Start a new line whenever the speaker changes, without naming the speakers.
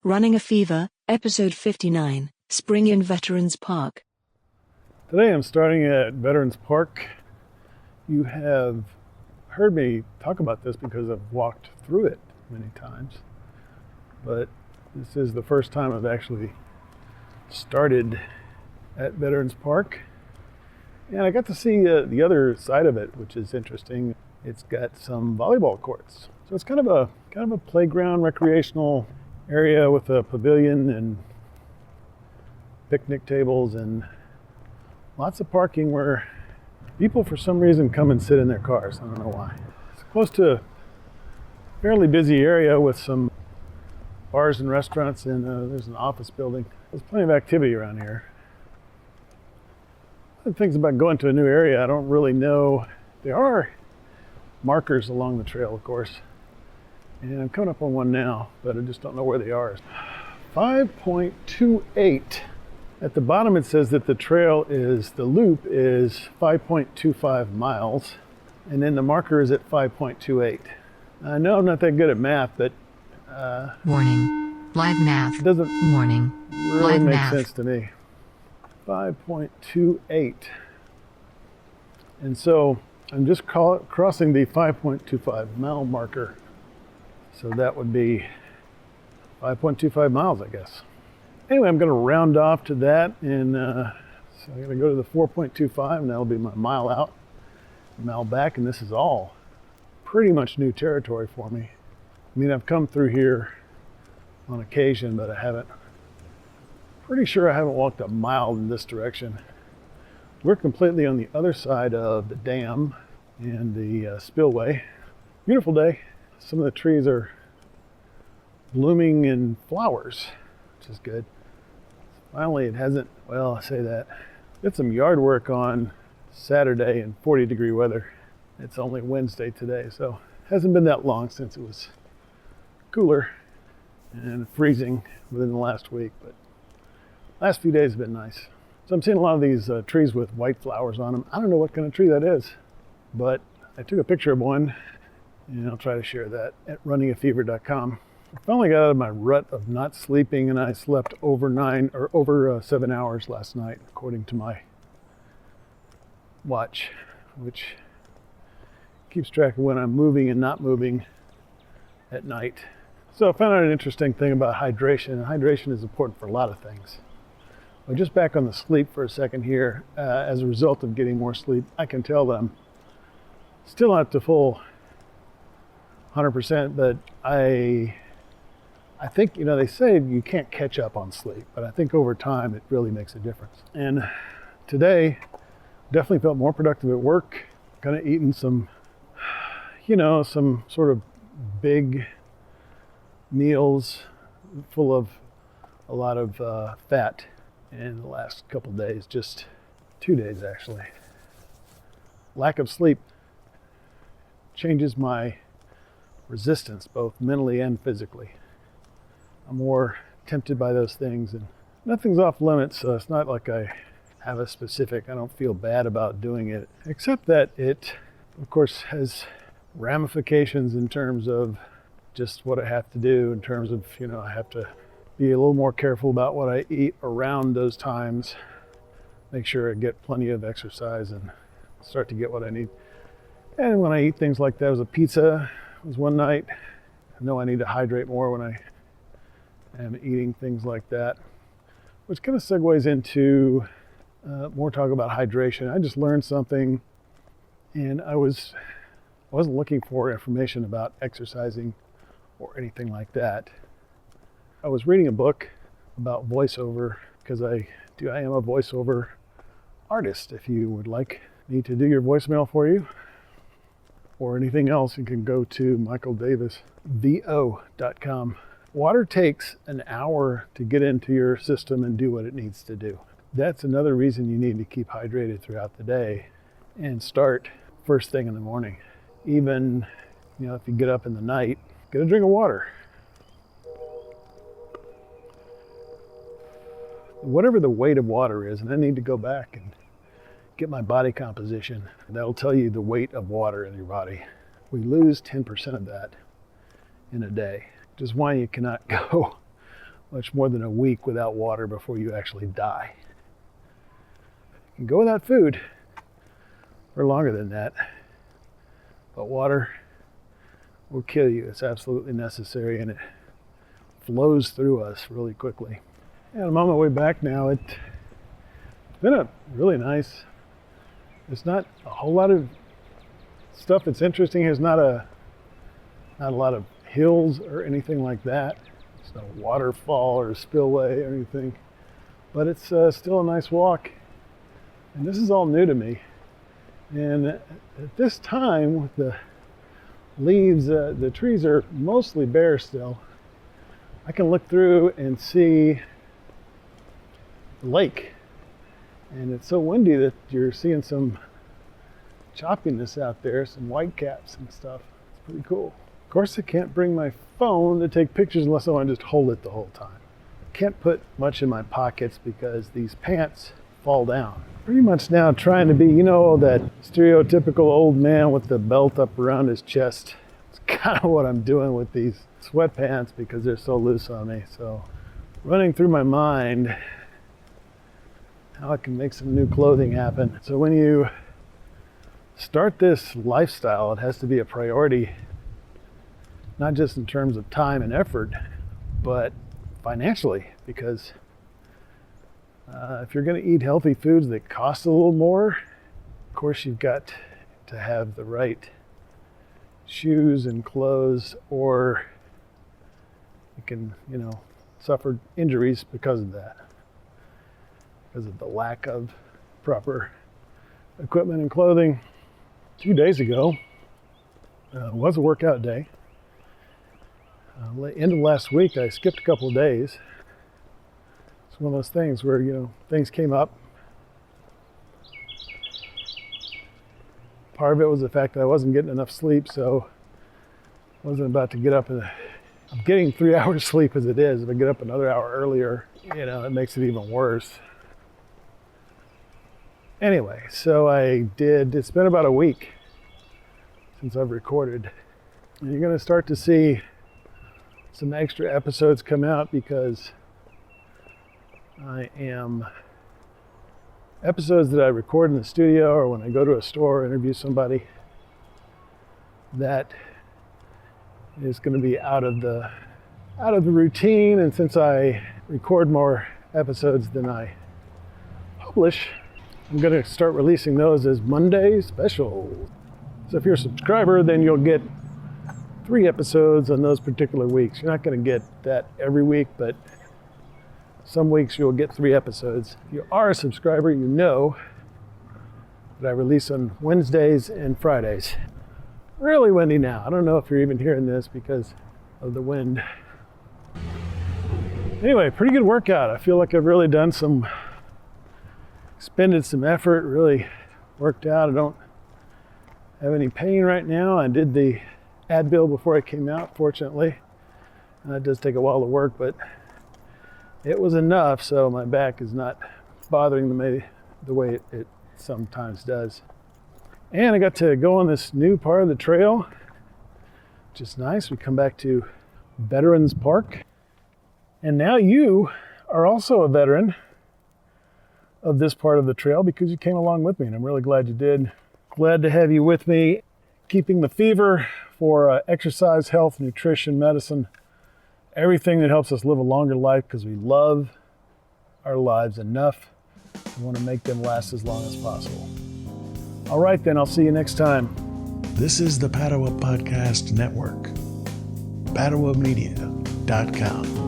Running a Fever, Episode 59, Spring in Veterans Park.
Today I'm starting at Veterans Park. You have heard me talk about this because I've walked through it many times, but this is the first time I've actually started at Veterans Park. And I got to see the other side of it, which is interesting. It's got some volleyball courts. So it's kind of a playground, recreational area with a pavilion and picnic tables and lots of parking where people for some reason come and sit in their cars. I don't know why. It's close to a fairly busy area with some bars and restaurants, and there's an office building. There's plenty of activity around here. One of the things about going to a new area, I don't really know. There are markers along the trail, of course. And I'm coming up on one now, but I just don't know where they are. 5.28. At the bottom it says that the loop is 5.25 miles, and then the marker is at 5.28. I know I'm not that good at math, but
warning. Live math.
It doesn't
Warning.
really
Live
make
math.
sense to me. 5.28. And so I'm just crossing the 5.25 mile marker. So that would be 5.25 miles, I guess. Anyway, I'm going to round off to that, and so I'm going to go to the 4.25, and that'll be my mile out, mile back, and this is all pretty much new territory for me. I mean, I've come through here on occasion, but pretty sure I haven't walked a mile in this direction. We're completely on the other side of the dam and the spillway. Beautiful day. Some of the trees are blooming in flowers, which is good. Finally, it hasn't, well, I say that. Did some yard work on Saturday in 40-degree weather. It's only Wednesday today, so it hasn't been that long since it was cooler and freezing within the last week, but last few days have been nice. So I'm seeing a lot of these trees with white flowers on them. I don't know what kind of tree that is, but I took a picture of one, and I'll try to share that at runningafever.com. I finally got out of my rut of not sleeping, and I slept over 7 hours last night, according to my watch, which keeps track of when I'm moving and not moving at night. So I found out an interesting thing about hydration. Hydration is important for a lot of things. But just back on the sleep for a second here, as a result of getting more sleep, I can tell that I'm still not to full 100%, but I think, they say you can't catch up on sleep, but I think over time it really makes a difference. And today, definitely felt more productive at work. Kind of eaten some sort of big meals full of a lot of fat in the last couple days, just 2 days actually. Lack of sleep changes my resistance, both mentally and physically. I'm more tempted by those things, and nothing's off limits, so it's not like I have a specific, I don't feel bad about doing it, except that it, of course, has ramifications in terms of just what I have to do, in terms of, I have to be a little more careful about what I eat around those times, make sure I get plenty of exercise and start to get what I need. And when I eat things like that, a pizza was one night. I know I need to hydrate more when I am eating things like that, which kind of segues into more talk about hydration. I just learned something, and I wasn't looking for information about exercising or anything like that. I was reading a book about voiceover because I am a voiceover artist. If you would like me to do your voicemail for you or anything else, you can go to michaeldavisvo.com. Water takes an hour to get into your system and do what it needs to do. That's another reason you need to keep hydrated throughout the day and start first thing in the morning. Even, if you get up in the night, get a drink of water. Whatever the weight of water is, and I need to go back and get my body composition. That'll tell you the weight of water in your body. We lose 10% of that in a day. Which is why you cannot go much more than a week without water before you actually die. You can go without food for longer than that, but water will kill you. It's absolutely necessary, and it flows through us really quickly. And I'm on my way back now. It's been a really nice, there's not a whole lot of stuff that's interesting. There's not a lot of hills or anything like that. It's no waterfall or spillway or anything, but it's still a nice walk. And this is all new to me. And at this time, with the leaves, the trees are mostly bare still. I can look through and see the lake. And it's so windy that you're seeing some choppiness out there, some whitecaps and stuff. It's pretty cool. Of course, I can't bring my phone to take pictures unless I want to just hold it the whole time. Can't put much in my pockets because these pants fall down. Pretty much now trying to be, that stereotypical old man with the belt up around his chest. It's kind of what I'm doing with these sweatpants because they're so loose on me. So running through my mind how I can make some new clothing happen. So when you start this lifestyle, it has to be a priority, not just in terms of time and effort, but financially, because if you're going to eat healthy foods that cost a little more, of course you've got to have the right shoes and clothes, or you can, suffer injuries because of that, because of the lack of proper equipment and clothing. 2 days ago was a workout day. End of last week, I skipped a couple of days. It's one of those things where, things came up. Part of it was the fact that I wasn't getting enough sleep, so I wasn't about to get up. I'm getting 3 hours sleep as it is. If I get up another hour earlier, it makes it even worse. Anyway, so it's been about a week since I've recorded. And you're going to start to see some extra episodes come out because episodes that I record in the studio or when I go to a store or interview somebody, that is going to be out of the routine. And since I record more episodes than I publish, I'm going to start releasing those as Monday specials. So if you're a subscriber, then you'll get 3 episodes on those particular weeks. You're not going to get that every week, but some weeks you'll get 3 episodes. If you are a subscriber, you know that I release on Wednesdays and Fridays. Really windy now. I don't know if you're even hearing this because of the wind. Anyway, pretty good workout. I feel like I've really expended some effort, really worked out. I don't have any pain right now. I did the Advil before I came out, fortunately. And that does take a while to work, but it was enough so my back is not bothering me the way it sometimes does. And I got to go on this new part of the trail, which is nice. We come back to Veterans Park. And now you are also a veteran of this part of the trail because you came along with me, and I'm really glad you did. Glad to have you with me, keeping the fever for exercise, health, nutrition, medicine, everything that helps us live a longer life because we love our lives enough. We want to make them last as long as possible. All right, then, I'll see you next time.
This is the Padua Podcast Network. PaduaMedia.com.